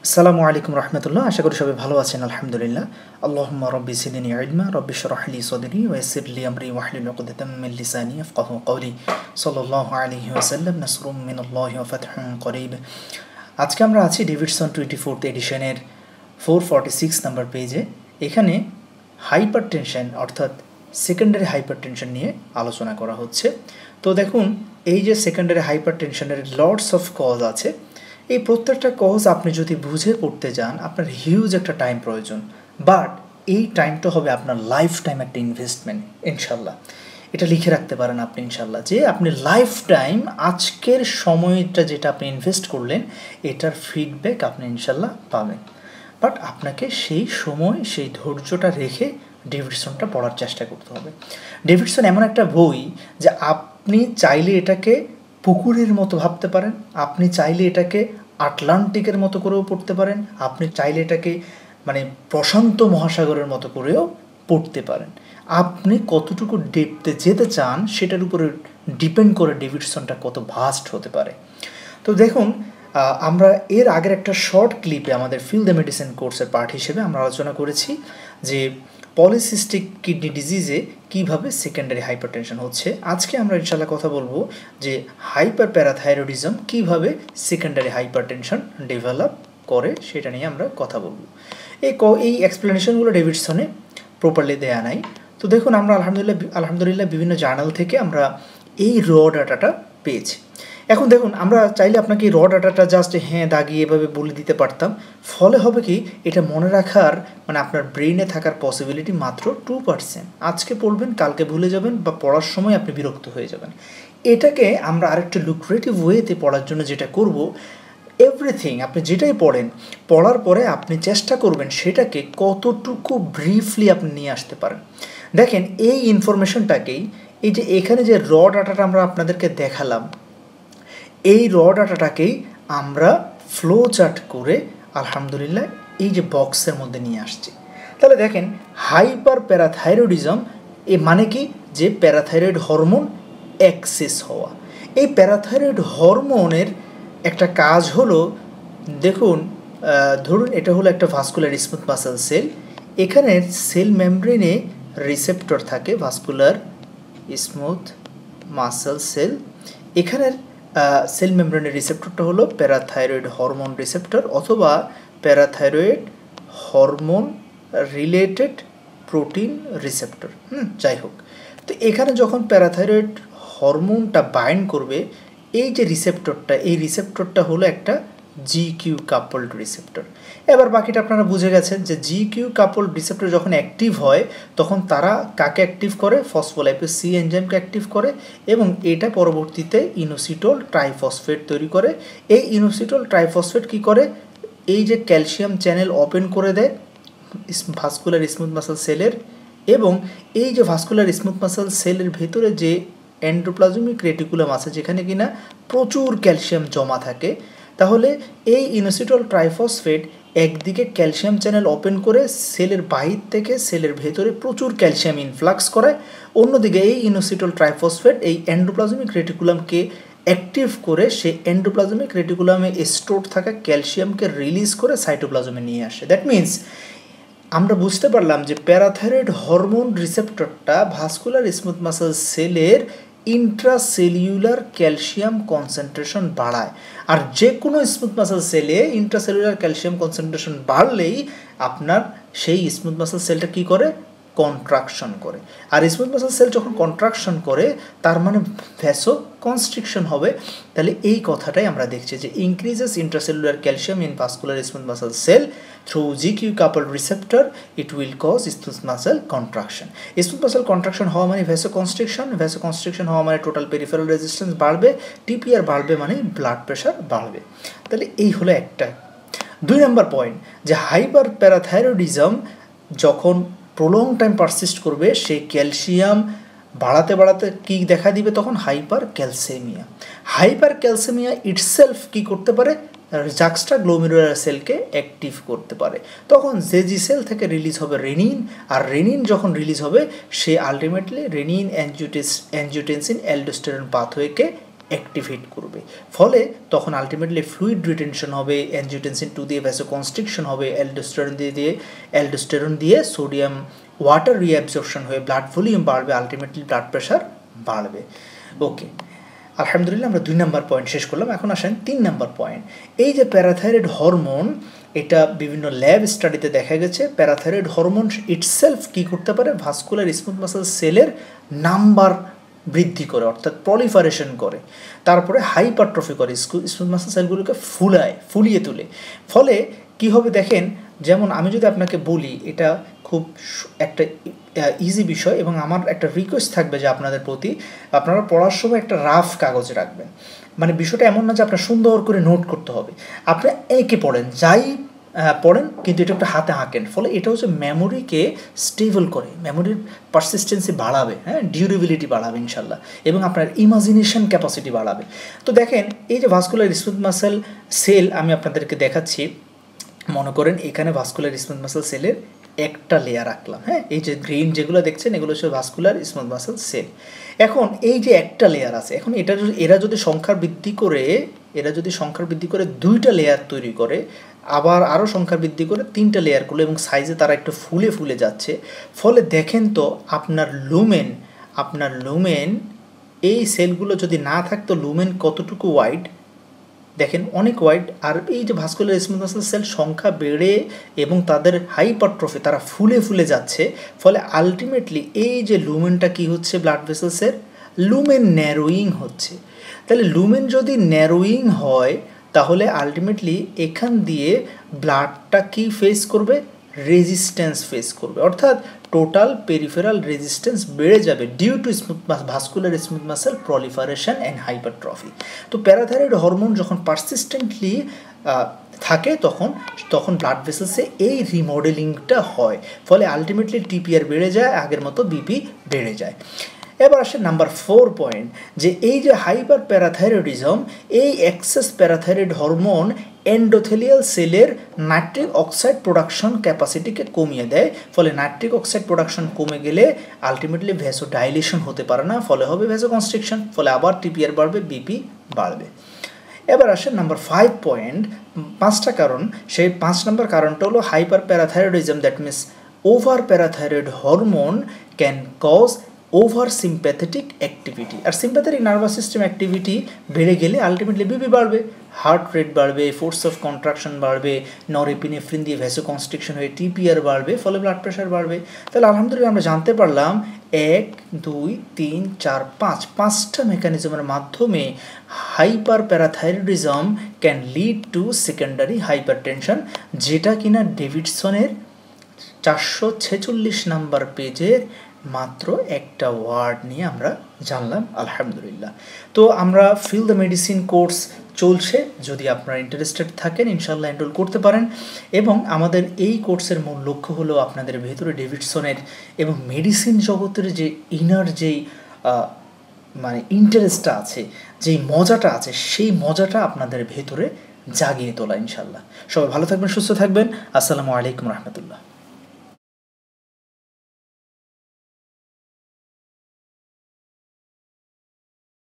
আসসালামু আলাইকুম রহমতুল্লাহ। আশা করি সবাই ভালো আছেন আলহামদুলিল্লাহ। আল্লাহুম্মা রব্বি জিদনি ইলমা রব্বি শরহ লি সদরি ওয়া ইয়াসসির লি আমরি ওয়াহলুল উকদাতাম মিন লিসানি ইয়াফকাহু কওলি। সাল্লাল্লাহু আলাইহি ওয়াসাল্লাম। নাসরুম মিনাল্লাহি ওয়া ফাতহুন করিব। আজকে আমরা আছি ডেভিডসন 24th এডিশনের 446 নাম্বার পেজে। এখানে হাইপারটেনশন অর্থাৎ সেকেন্ডারি হাইপারটেনশন নিয়ে আলোচনা করা হচ্ছে। তো দেখুন, এই যে সেকেন্ডারি হাইপারটেনশনের লটস অফ কজ আছে, এই প্রত্যেকটা কজ আপনি যদি বুঝে পড়তে যান আপনার হিউজ একটা টাইম প্রয়োজন, বাট এই টাইমটা হবে আপনার লাইফ টাইম একটা ইনভেস্টমেন্ট ইনশাল্লাহ। এটা লিখে রাখতে পারেন আপনি ইনশাল্লাহ, যে আপনি লাইফ টাইম আজকের সময়টা যেটা আপনি ইনভেস্ট করলেন এটার ফিডব্যাক আপনি ইনশাল্লাহ পাবেন। বাট আপনাকে সেই সময় সেই ধৈর্যটা রেখে ডেভিডসনটা পড়ার চেষ্টা করতে হবে। ডেভিডসন এমন একটা বই যে আপনি চাইলে এটাকে পুকুরের মতো ভাবতে পারেন, আপনি চাইলে এটাকে আটলান্টিকের মতো করেও পড়তে পারেন, আপনি চাইলে এটাকে প্রশান্ত মহাসাগরের মতো করেও পড়তে পারেন। আপনি কতটুকু ডেপথে যেতে চান সেটার উপরে ডিপেন্ড করে ডেভিডসনটা কত ভাস্ট হতে পারে। তো দেখুন, আমরা এর আগের একটা শর্ট ক্লিপে আমাদের ফিল দ্য মেডিসিন কোর্সের পার্ট হিসেবে আমরা আলোচনা করেছি যে পলিসিস্টিক কিডনি ডিজিজে কীভাবে সেকেন্ডারি হাইপারটেনশন হচ্ছে। আজকে আমরা ইনশাল্লাহ কথা বলবো যে হাইপার প্যারাথাইরয়েডিজম কীভাবে সেকেন্ডারি হাইপারটেনশন ডেভেলপ করে সেটা নিয়ে আমরা কথা বলবো। এই এক্সপ্লেনেশনগুলো ডেভিডসনে প্রপারলি দেয়া নাই। তো দেখুন, আমরা আলহামদুলিল্লাহ বিভিন্ন জার্নাল থেকে আমরা এই র ডাটাটা পেয়েছি। এখন দেখুন, আমরা চাইলে আপনাকে র ডাটাটা জাস্ট দাগিয়ে এভাবে বলে দিতে পারতাম, ফলে হবে কি এটা মনে রাখার আপনার ব্রেইনে থাকার পসিবিলিটি মাত্র 2%। আজকে পড়বেন, কালকে ভুলে যাবেন, বা পড়ার সময় আপনি বিরক্ত হয়ে যাবেন। এটাকে আমরা আরেকটা লুক্রেটিভ ওয়েতে পড়ার জন্য যেটা করব, এভরিথিং আপনি যেটাই পড়ার পরে আপনি চেষ্টা করবেন সেটাকে কতটুকু ব্রিফলি আপনি নিয়ে আসতে পারেন। দেখেন, এই ইনফরমেশনটাকেই, এই যে এখানে যে র ডাটাটা আমরা আপনাদেরকে দেখালাম, এই র ডাটাটাকেই আমরা ফ্লো চার্ট করে আলহামদুলিল্লাহ এই যে বক্সের মধ্যে নিয়ে আসছি। তাহলে দেখেন, হাইপার প্যারাথাইরয়েডিজম এ মানে কি, যে প্যারাথাইরয়েড হরমোন এক্সেস হওয়া। এই প্যারাথাইরয়েড হরমোনের একটা কাজ হলো, দেখুন ধরুন এটা হলো একটা ভাস্কুলার স্মুথ মাসেল সেল। এখানে সেল মেমব্রেনে রিসেপ্টর থাকে, ভাস্কুলার স্মুথ মাসেল সেল। এখানের সেল মেমব্রেনের রিসেপ্টরটা হলো প্যারাথাইরয়েড হরমোন রিসেপ্টর অথবা parathyroid hormone related protein receptor, যাই হোক। তো এখানে যখন প্যারাথাইরয়েড হরমোনটা বাইন্ড করবে এই যে রিসেপ্টরটা, এই রিসেপ্টরটা হলো একটা জিকিউ কাপলড রিসেপ্টর। এবার বাকিটা আপনারা বুঝে গেছেন যে জিকিউ কাপলড রিসেপ্টর যখন অ্যাক্টিভ হয় তখন তারা কাকে অ্যাক্টিভ করে, ফসফোলাইপেজ সি এনজাইমকে অ্যাক্টিভ করে, এবং এটা পরবর্তীতে ইনোসিটোল ট্রাইফসফেট তৈরি করে। এই ইনোসিটোল ট্রাইফসফেট কি করে, এই যে ক্যালসিয়াম চ্যানেল ওপেন করে দেয় ভাস্কুলার স্মুথ মাসেল সেলের, এবং এই যে ভাস্কুলার স্মুথ মাসেল সেলের ভেতরে যে এন্ডোপ্লাজমিক রেটিকুলাম আছে যেখানে কিনা প্রচুর ক্যালসিয়াম জমা থাকে, তাহলে এই ইনোসিটোল ট্রাইফসফেট একদিকে ক্যালসিয়াম চ্যানেল ওপেন করে সেলের বাহির থেকে সেলের ভেতরে প্রচুর ক্যালসিয়াম ইনফ্লাক্স করে, অন্যদিকে এই ইনোসিটোল ট্রাইফসফেট এই এন্ডোপ্লাজমিক রেটিকুলামকে অ্যাক্টিভ করে সে এন্ডোপ্লাজমিক রেটিকুলামে স্টোর থাকা ক্যালসিয়ামকে রিলিজ করে সাইটোপ্লাজমে নিয়ে আসে। দ্যাট মিনস আমরা বুঝতে পারলাম যে প্যারাথাইরয়েড হরমোন রিসেপ্টরটা ভাস্কুলার স্মুথ মাসেল সেলের ইন্ট্রাসেলুলার ক্যালসিয়াম কনসেন্ট্রেশন বাড়ায়। আর যে কোনো স্মুথ মাসেল সেলে ইন্ট্রাসেলুলার ক্যালসিয়াম কনসেন্ট্রেশন বাড়লেই আপনার সেই স্মুথ মাসেল সেলটা কী করে, কন্ট্রাকশন করে। আর স্মুথ মাসেল সেল যখন কন্ট্রাকশন করে তার মানে ভ্যাসো কনস্ট্রিকশন হবে। তাহলে এই কথাটাই আমরা দেখছি যে increases intracellular calcium in vascular smooth muscle cell through Gq coupled receptor, it will cause smooth muscle contraction. Smooth muscle contraction হওয়া মানে ভ্যাসো কনস্ট্রিকশন হওয়া মানে টোটাল পেরিফেরাল রেজিস্ট্যান্স বাড়বে, টিপিআর বাড়বে মানে ব্লাড প্রেশার বাড়বে। তাহলে এই হলো একটা। 2 নম্বর পয়েন্ট, যে হাইপার প্যারাথাইরয়েডিজম যখন প্রলং টাইম পারসিস্ট করবে সেই ক্যালসিয়াম বাড়াতে বাড়াতে কী দেখা দিবে, তখন হাইপার ক্যালসেমিয়া ইটসেলফ কী করতে পারে, জাক্সটা গ্লোমেরুলার সেলকে অ্যাক্টিভ করতে পারে। তখন জেজি সেল থেকে রিলিজ হবে রেনিন, আর রেনিন যখন রিলিজ হবে সে আলটিমেটলি রেনিন অ্যাঞ্জিওটেনসিন অ্যালডোস্টেরন পাথওয়েকে অ্যাক্টিভেট করবে, ফলে তখন আলটিমেটলি ফ্লুইড রিটেনশন হবে, অ্যানজিওটেনসিন 2 দিয়ে ভ্যাসোকনস্ট্রিকশন হবে, অ্যালডোস্টেরন দিয়ে সোডিয়াম ওয়াটার রিঅ্যাবজর্পশন হয়ে ব্লাড ভলিউম বাড়বে, আলটিমেটলি ব্লাড প্রেশার বাড়বে। ওকে, আলহামদুলিল্লাহ আমরা 2 নম্বর পয়েন্ট শেষ করলাম। এখন আসেন 3 নম্বর পয়েন্ট। এই যে প্যারাথাইরয়েড হরমোন, এটা বিভিন্ন ল্যাব স্টাডিতে দেখা গেছে প্যারাথাইরয়েড হরমোন ইটসেলফ কী করতে পারে, ভাস্কুলার স্মুথ মাসেল সেলের নাম্বার বৃদ্ধি করে, অর্থাৎ প্রলিফারেশন করে, তারপরে হাইপারট্রফি করে, স্মুথ মাসেল সেলগুলোকে ফুলিয়ে তোলে। ফলে কি হবে দেখেন, যেমন আমি যদি আপনাকে বলি, এটা খুব একটা ইজি বিষয় এবং আমার একটা রিকোয়েস্ট থাকবে যে আপনাদের প্রতি, আপনারা পড়ার সময় একটা রাফ কাগজে রাখবেন। মানে বিষয়টা এমন না যে আপনার সুন্দর করে নোট করতে হবে, আপনি এঁকে পড়েন, যাই পড়েন, কিন্তু এটা একটা হাতে আঁকেন। ফলে এটা হচ্ছে মেমোরিকে স্টেবল করে, মেমোরির পারসিস্টেন্সি বাড়াবে, হ্যাঁ, ডিউরেবিলিটি বাড়াবে ইনশাল্লাহ, এবং আপনার ইমাজিনেশন ক্যাপাসিটি বাড়াবে। তো দেখেন এই যে ভাস্কুলার স্মুথ মাসেল সেল আমি আপনাদেরকে দেখাচ্ছি, মনে করেন এখানে ভাস্কুলার স্মুথ মাসেল সেলের একটা লেয়ার রাখলাম, হ্যাঁ, এই যে গ্রিন যেগুলো দেখছেন এগুলো হচ্ছে ভাস্কুলার স্মুথ মাসেল সেল। এখন এই যে একটা লেয়ার আছে, এখন এরা যদি সংখ্যা বৃদ্ধি করে 2টা লেয়ার তৈরি করে, আবার আরও সংখ্যা বৃদ্ধি করে 3টা লেয়ার করলো, এবং সাইজে তারা একটু ফুলে যাচ্ছে, ফলে দেখেন তো আপনার লুমেন এই সেলগুলো যদি না থাকতো, লুমেন কতটুকু ওয়াইড, দেখেন অনেক ওয়াইড। আর এই যে ভাস্কুলার স্মুথ মাসেল সেল সংখ্যা বেড়ে এবং তাদের হাইপারট্রফি, তারা ফুলে যাচ্ছে, ফলে আলটিমেটলি এই যে লুমেনটা কি হচ্ছে, ব্লাড ভেসেলসের লুমেন ন্যারোয়িং হচ্ছে। তাহলে লুমেন যদি ন্যারোয়িং হয়, তাহলে আলটিমেটলি এখান দিয়ে ব্লাডটা কি ফেস করবে, রেজিস্ট্যান্স ফেস করবে, অর্থাৎ টোটাল পেরিফেরাল রেজিস্ট্যান্স বেড়ে যাবে due to vascular smooth muscle proliferation and hypertrophy. তো প্যারাথাইরয়েড হরমোন যখন পারসিস্টেন্টলি থাকে, তখন ব্লাড ভেসেলসে এই রিমডেলিংটা হয়, ফলে আলটিমেটলি টিপিআর বেড়ে যায়, আগের মতো বিপি বেড়ে যায়। এবার আসে নাম্বার 4 পয়েন্ট, যে এই যে হাইপার প্যারাথাইরয়েডিজম, এই এক্সেস প্যারাথাইরয়েড হরমোন এন্ডোথেলিয়াল সেলের নাইট্রিক অক্সাইড প্রোডাকশন ক্যাপাসিটিকে কমিয়ে দেয়, ফলে নাইট্রিক অক্সাইড প্রোডাকশন কমে গেলে আলটিমেটলি ভ্যাসোডাইলেশন হতে পারে না, ফলে হবে ভ্যাসোকনস্ট্রিকশন, ফলে আবার টিপিআর বাড়বে, বিপি বাড়বে। এবার আসে নাম্বার 5 পয়েন্ট, 5টা কারণ। সেই 5 নম্বর কারণটা হলো hyper parathyroidism, that means over parathyroid hormone can cause over sympathetic activity. আর সিম্প্যাথেটিক নার্ভাস সিস্টেম অ্যাক্টিভিটি বেড়ে গেলে আলটিমেটলি বিপি বাড়বে, হার্ট রেট বাড়বে, ফোর্স অফ কন্ট্রাকশন বাড়বে, নরএপিনেফ্রিন দিয়ে ভ্যাসোকনস্ট্রিকশন হয়ে টিপিআর বাড়বে, ফলে ব্লাড প্রেশার বাড়বে। তাহলে আলহামদুলিল্লাহ আমরা জানতে পারলাম 1, 2, 3, 4, 5টা মেকানিজমের মাধ্যমে hyper parathyroidism can lead to secondary hypertension, যেটা কিনা ডেভিডসনের 446 নাম্বার পেজের মাত্র একটা ওয়ার্ড নিয়ে আমরা জানলাম, আলহামদুলিল্লাহ। তো আমরা ফিল দ্য মেডিসিন কোর্স চলছে, যদি আপনারা ইন্টারেস্টেড থাকেন ইনশাল্লাহ এনরোল করতে পারেন। এবং আমাদের এই কোর্সের মূল লক্ষ্য হলো আপনাদের ভেতরে ডেভিডসনের এবং মেডিসিন জগতের যে ইনার যেই মানে ইন্টারেস্টটা আছে, যেই মজাটা আছে, সেই মজাটা আপনাদের ভেতরে জাগিয়ে তোলা ইনশাল্লাহ। সবাই ভালো থাকবেন, সুস্থ থাকবেন। আসসালামু আলাইকুম রহমতুল্লাহ।